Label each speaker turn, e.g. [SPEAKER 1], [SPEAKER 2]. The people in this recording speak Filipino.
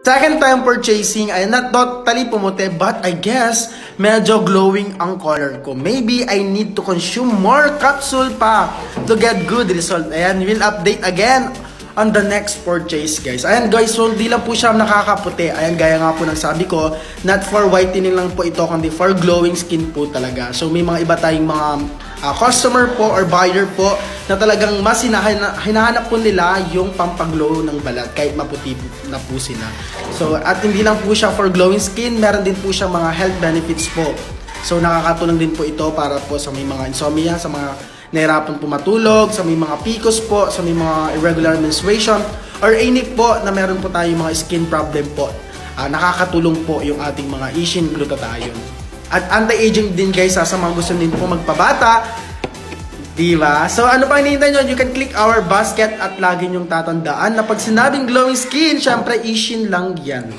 [SPEAKER 1] Second time purchasing ay not totally pumuti but I guess medyo glowing ang color ko. Maybe I need to consume more capsule pa to get good result. Ayan, we'll update again on the next purchase guys. Ayan guys, so di lang po siya nakakaputi. Ayan, gaya nga po ng sabi ko, not for whitening lang po ito kundi for glowing skin po talaga. So may mga iba tayong mga customer po or buyer po na talagang mas hinahanap po nila yung pampaglow ng balat kahit maputi na po sila. So at hindi lang po siya for glowing skin, meron din po siya mga health benefits po. So nakakatulong din po ito para po sa may mga insomnia, sa mga nahirapan po matulog, sa may mga PCOS po, sa may mga irregular menstruation or any po na meron po tayong mga skin problem po. Nakakatulong po yung ating mga Ishin glutathione. At anti-aging din guys sa mga gusto din po magpabata. Diba? So ano pa hinihintay nyo? You can click our basket at lagi nyong tatandaan na pag sinabing glowing skin, syempre Ishin lang yan.